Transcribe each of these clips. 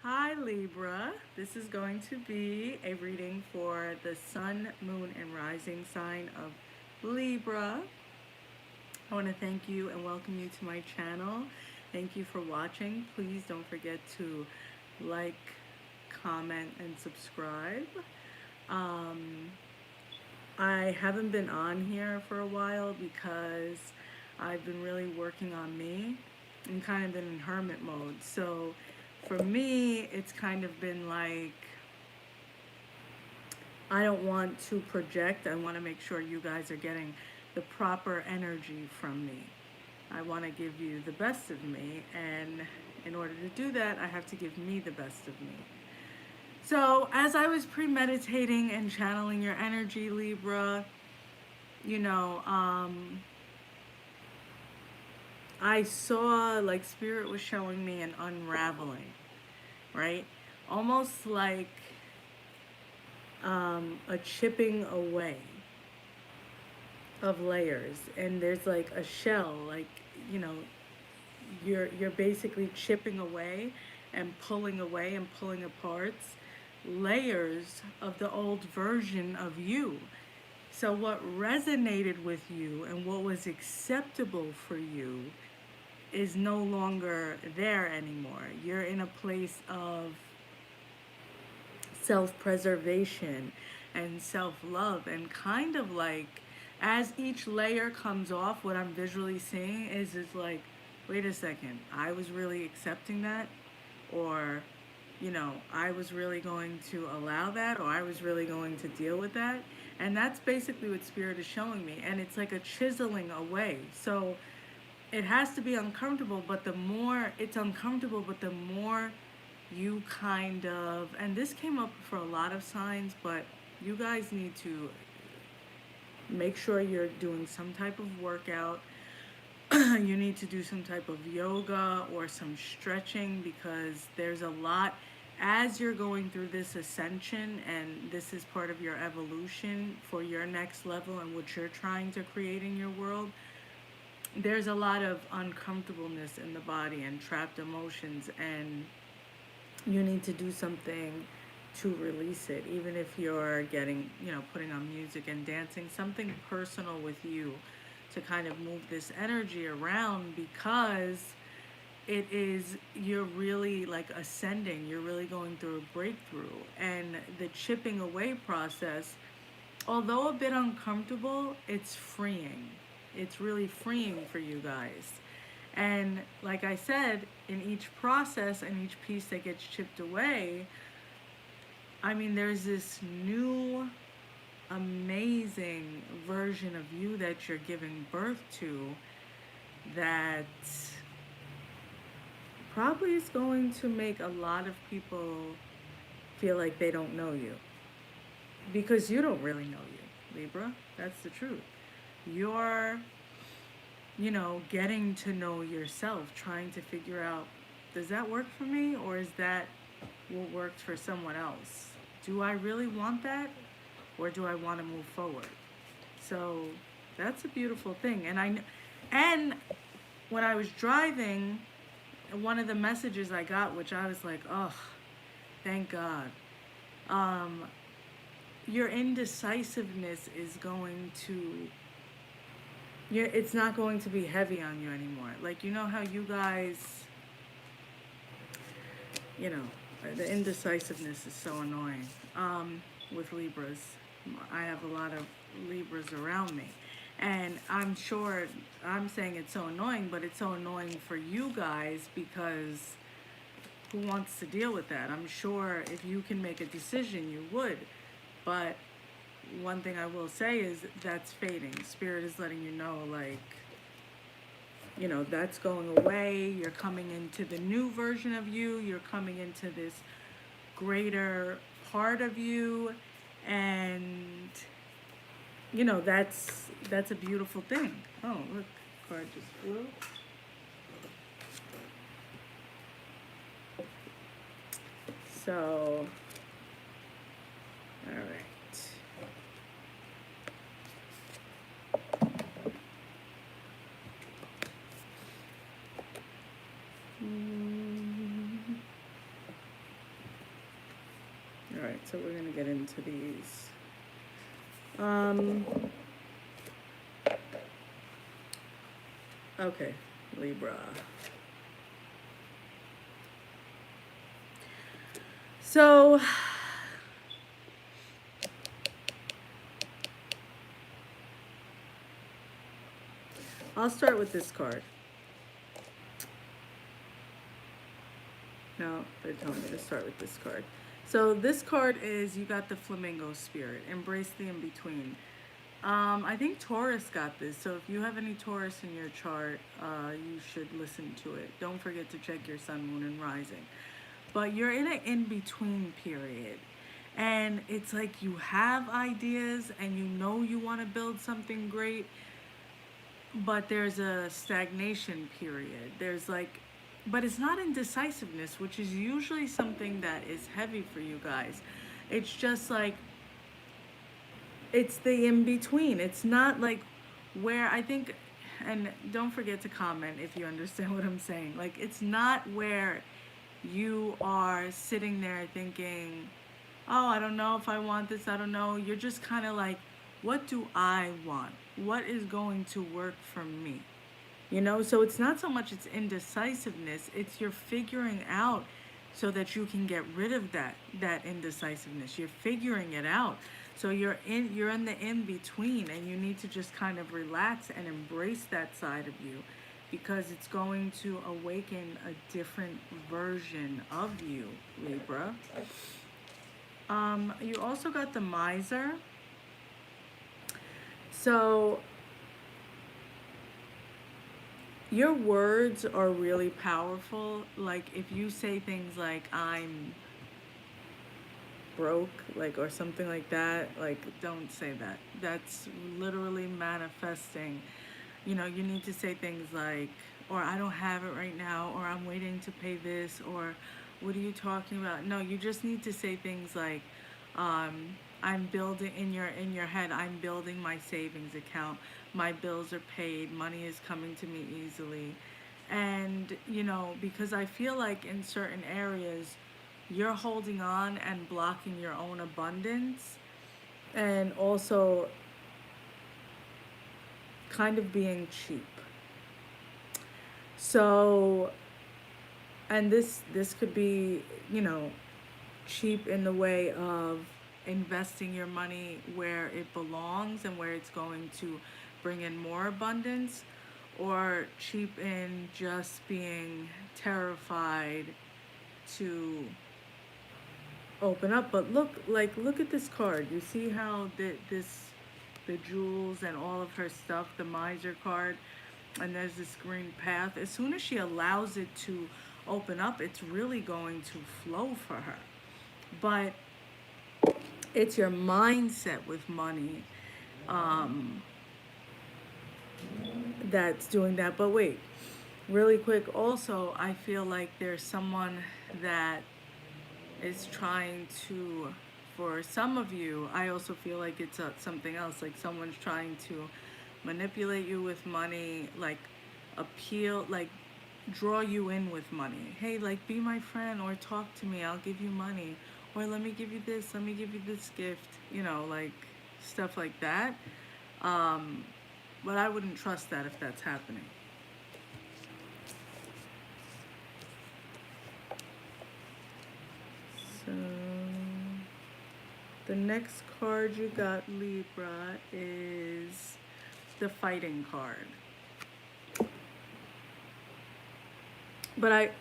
Hi Libra, this is going to be a reading for the sun, moon, and rising sign of Libra. I want to thank you and welcome you to my channel. Thank you for watching. Please don't forget to like, comment, and subscribe. Um, I haven't been on here for a while because I've been really working on me and kind of been in hermit mode. So for me, it's kind of been like I don't want to project. I want to make sure you guys are getting the proper energy from me. I want to give you the best of me, and in order to do that, I have to give me the best of me. So, as I was premeditating and channeling your energy, Libra, you know, I saw like spirit was showing me an unraveling, right? Almost like a chipping away of layers, and there's like a shell, like you know, you're basically chipping away and pulling apart layers of the old version of you. So what resonated with you and what was acceptable for you is no longer there anymore. You're in a place of self preservation and self love, and kind of like as each layer comes off, what I'm visually seeing is like, wait a second, I was really accepting that, or I was really going to allow that, or I was really going to deal with that. And that's basically what spirit is showing me. And it's like a chiseling away. So it has to be uncomfortable, but the more it's uncomfortable, but the more you kind of, and this came up for a lot of signs, but you guys need to make sure you're doing some type of workout. You need to do some type of yoga or some stretching, because there's a lot as you're going through this ascension, and this is part of your evolution for your next level and what you're trying to create in your world. There's a lot of uncomfortableness in the body and trapped emotions, and you need to do something to release it, even if you're getting, putting on music and dancing, something personal with you to kind of move this energy around, because it is, you're really like ascending, you're really going through a breakthrough. And the chipping away process, although a bit uncomfortable, it's freeing. It's really freeing for you guys. And like I said, in each process and each piece that gets chipped away, I mean, there's this new amazing version of you that you're giving birth to that probably is going to make a lot of people feel like they don't know you, because you don't really know you, Libra. That's the truth. You're, getting to know yourself, trying to figure out, does that work for me, or is that what worked for someone else? Do I really want that, or do I want to move forward? So that's a beautiful thing. And when I was driving, one of the messages I got, which I was like, oh, thank God. Um, your indecisiveness is going to, it's not going to be heavy on you anymore. Like, you know how you guys, you know, the indecisiveness is so annoying with Libras. I have a lot of Libras around me. And I'm sure I'm saying it's so annoying, but it's so annoying for you guys, because who wants to deal with that? I'm sure if you can make a decision, you would. But one thing I will say is that's fading. Spirit is letting you know, like, that's going away. You're coming into the new version of you. You're coming into this greater part of you. And, that's a beautiful thing. Oh, look, card just flew. So, all right. right, so we're going to get into these. Um, okay, Libra. So, I'll start with this card. No, they're telling me to start with this card. So this card is, you got the flamingo spirit. Embrace the in-between. I think Taurus got this. So if you have any Taurus in your chart, you should listen to it. Don't forget to check your sun, moon, and rising. But you're in an in-between period. And it's like you have ideas and you know you want to build something great, but there's a stagnation period. There's like, but it's not indecisiveness, which is usually something that is heavy for you guys. It's just like, it's the in between. It's not like where I think, and don't forget to comment if you understand what I'm saying. Like, it's not where you are sitting there thinking, oh, I don't know if I want this, I don't know. You're just kind of like, what do I want? What is going to work for me? You know, so it's not so much it's indecisiveness, it's you're figuring out so that you can get rid of that indecisiveness. You're figuring it out. So you're in the in between, and you need to just kind of relax and embrace that side of you, because it's going to awaken a different version of you, Libra. You also got the miser. So your words are really powerful. Like if you say things like I'm broke, like, or something like that, like, don't say that. That's literally manifesting. You know, you need to say things like, or I don't have it right now, or I'm waiting to pay this, or what are you talking about? No, you just need to say things like, I'm building in your head, I'm building my savings account, my bills are paid, money is coming to me easily. And you know, because I feel like in certain areas you're holding on and blocking your own abundance, and also kind of being cheap. So, and this could be, you know, cheap in the way of investing your money where it belongs and where it's going to bring in more abundance, or cheap in just being terrified to open up. But look, like, look at this card. You see how the jewels and all of her stuff, the miser card, and there's this green path. As soon as she allows it to open up, it's really going to flow for her. But it's your mindset with money, um, that's doing that. But wait, really quick, also, I feel like there's someone that is trying to, for some of you, I also feel like it's something else, like someone's trying to manipulate you with money, like appeal, like draw you in with money. Hey, like, be my friend, or talk to me, I'll give you money, or let me give you this, let me give you this gift, you know, like stuff like that. Um, but I wouldn't trust that if that's happening. So the next card you got, Libra, is the fighting card. But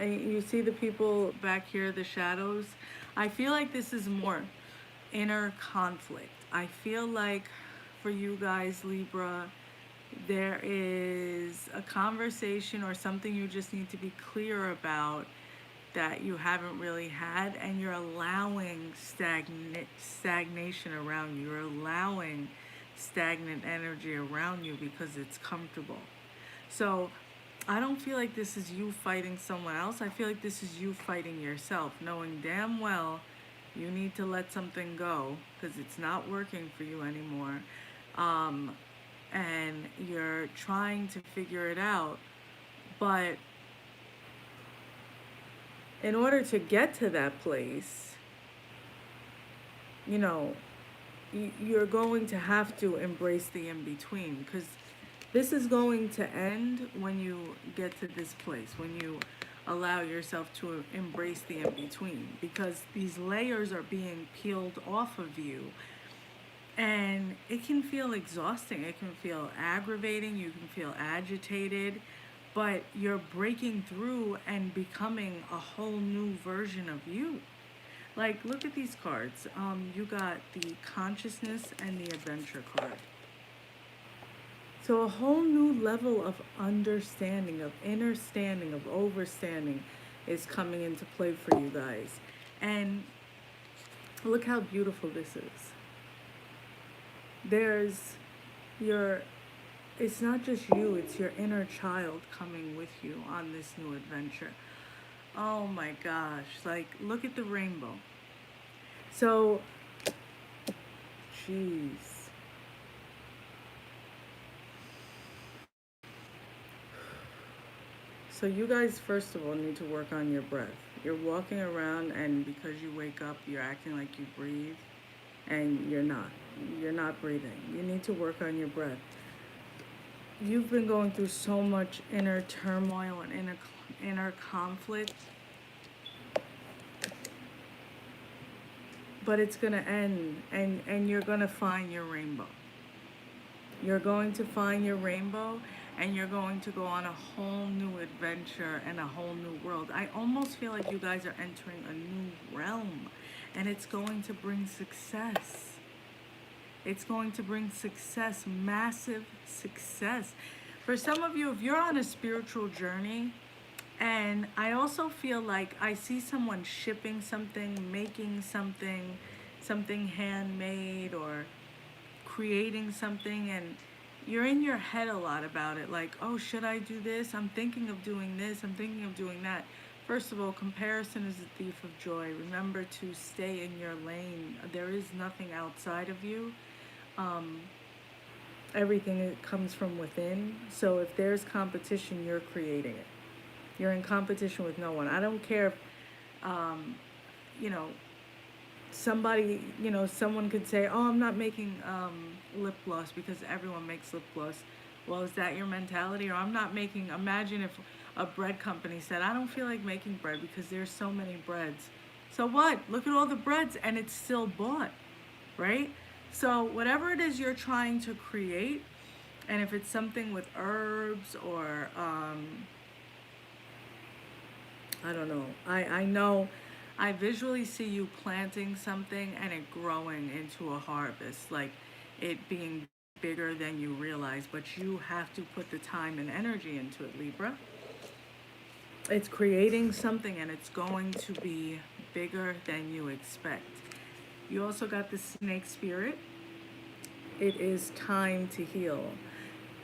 you see the people back here, the shadows. I feel like this is more inner conflict. I feel like for you guys, Libra, there is a conversation or something you just need to be clear about that you haven't really had, and you're allowing stagnation around you. You're allowing stagnant energy around you because it's comfortable. So I don't feel like this is you fighting someone else. I feel like this is you fighting yourself, knowing damn well you need to let something go because it's not working for you anymore. Um, and you're trying to figure it out. But in order to get to that place, you know, you're going to have to embrace the in between, because this is going to end when you get to this place, when you allow yourself to embrace the in between, because these layers are being peeled off of you, and it can feel exhausting, it can feel aggravating, you can feel agitated, but you're breaking through and becoming a whole new version of you. Like, look at these cards. You got the consciousness and the adventure card. So, a whole new level of understanding, of understanding, of overstanding is coming into play for you guys. And look how beautiful this is. There's your, it's not just you, it's your inner child coming with you on this new adventure. Oh my gosh, like, look at the rainbow. So, jeez. So, you guys, first of all, need to work on your breath. You're walking around, and because you wake up, you're acting like you breathe, and you're not. You're not breathing. You need to work on your breath. You've been going through so much inner turmoil and inner conflict, but it's going to end, and you're going to find your rainbow. You're going to find your rainbow, and you're going to go on a whole new adventure and a whole new world. I almost feel like you guys are entering a new realm, and it's going to bring success. It's going to bring success, massive success. For some of you, if you're on a spiritual journey, and I also feel like I see someone shipping something, making something, something handmade, or creating something, and you're in your head a lot about it. Like, oh, should I do this? I'm thinking of doing this. I'm thinking of doing that. First of all, comparison is a thief of joy. Remember to stay in your lane. There is nothing outside of you. Um, Everything comes from within. So if there's competition, you're creating it. You're in competition with no one. I don't care if, you know, somebody, someone could say, oh, I'm not making lip gloss because everyone makes lip gloss. Well, is that your mentality? Or I'm not making, imagine if a bread company said, I don't feel like making bread because there's so many breads. So what? Look at all the breads, and it's still bought, right? So whatever it is you're trying to create, and if it's something with herbs or I don't know. I know I visually see you planting something and it growing into a harvest, like it being bigger than you realize, but you have to put the time and energy into it, Libra. It's creating something, and it's going to be bigger than you expect. You also got the snake spirit. It is time to heal.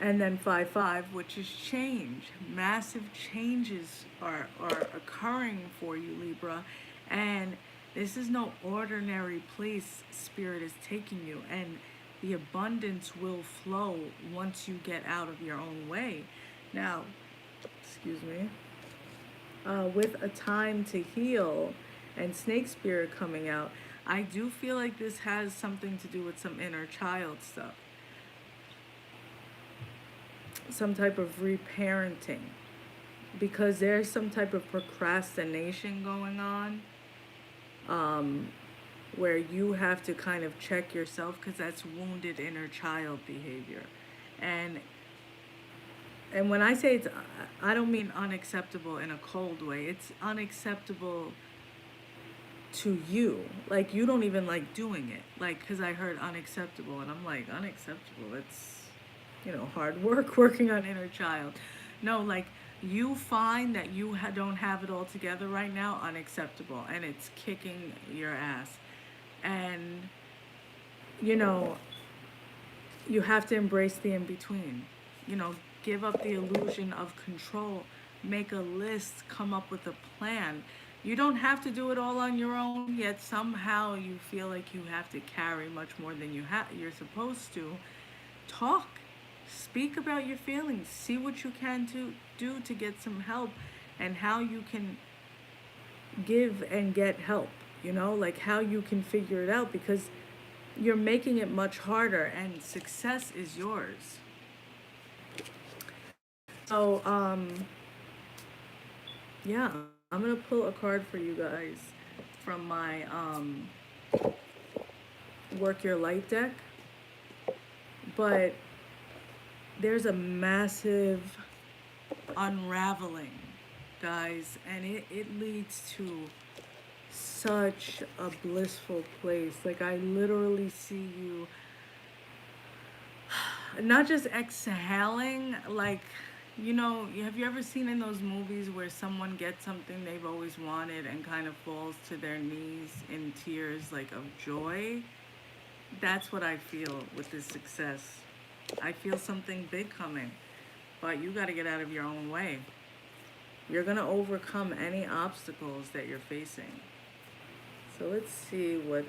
And then 5-5, which is change. Massive changes are occurring for you, Libra. And this is no ordinary place Spirit is taking you. And the abundance will flow once you get out of your own way. Now, excuse me, with a time to heal and snake spirit coming out, I do feel like this has something to do with some inner child stuff, some type of reparenting, because there's some type of procrastination going on, um, where you have to kind of check yourself, because that's wounded inner child behavior. and and when I say it's, I don't mean unacceptable in a cold way. It's unacceptable to you. Like, you don't even like doing it. Like, because I heard unacceptable, and I'm like, unacceptable? It's, hard work working on inner child. No, like, you find that you don't have it all together right now, unacceptable. And it's kicking your ass. And, you know, you have to embrace the in between. Give up the illusion of control. Make a list, come up with a plan. You don't have to do it all on your own, yet somehow you feel like you have to carry much more than you're supposed to. Talk. Speak about your feelings. See what you can do to get some help, and how you can give and get help. you know, like how you can figure it out, because you're making it much harder and success is yours. So, yeah, I'm gonna pull a card for you guys from my Work Your Light deck. But there's a massive unraveling, guys, and it leads to such a blissful place. Like, I literally see you not just exhaling, like, you know, have you ever seen in those movies where someone gets something they've always wanted and kind of falls to their knees in tears, like, of joy? That's what I feel with this success. I feel something big coming, but you got to get out of your own way. You're going to overcome any obstacles that you're facing. So let's see what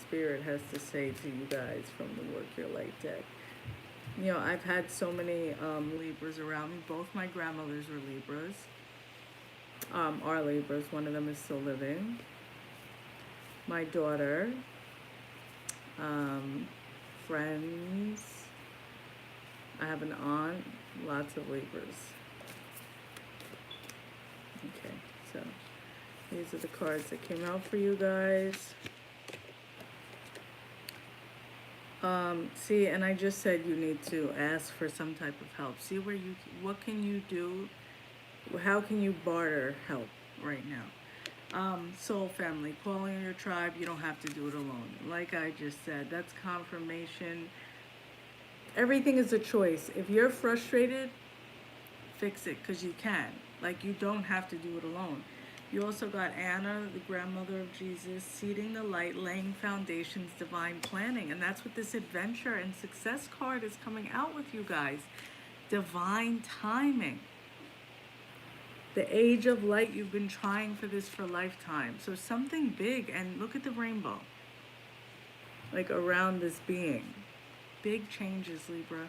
Spirit has to say to you guys from the Work Your Light deck. You know, I've had so many Libras around me. Both my grandmothers were Libras, are Libras. One of them is still living. My daughter, friends. I have an aunt, lots of Libras. Okay, so these are the cards that came out for you guys. See, and I just said you need to ask for some type of help. See what can you do? How can you barter help right now? Soul family, calling your tribe, you don't have to do it alone. Like I just said, that's confirmation. Everything is a choice. If you're frustrated, fix it, because you can. Like, you don't have to do it alone. You also got Anna, the grandmother of Jesus, seeding the light, laying foundations, divine planning. And that's what this adventure and success card is coming out with, you guys. Divine timing. The age of light, you've been trying for this for a lifetime. So something big, and look at the rainbow, like around this being. Big changes, Libra.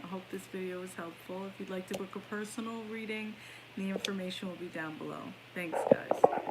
I hope this video was helpful. If you'd like to book a personal reading, the information will be down below. Thanks, guys.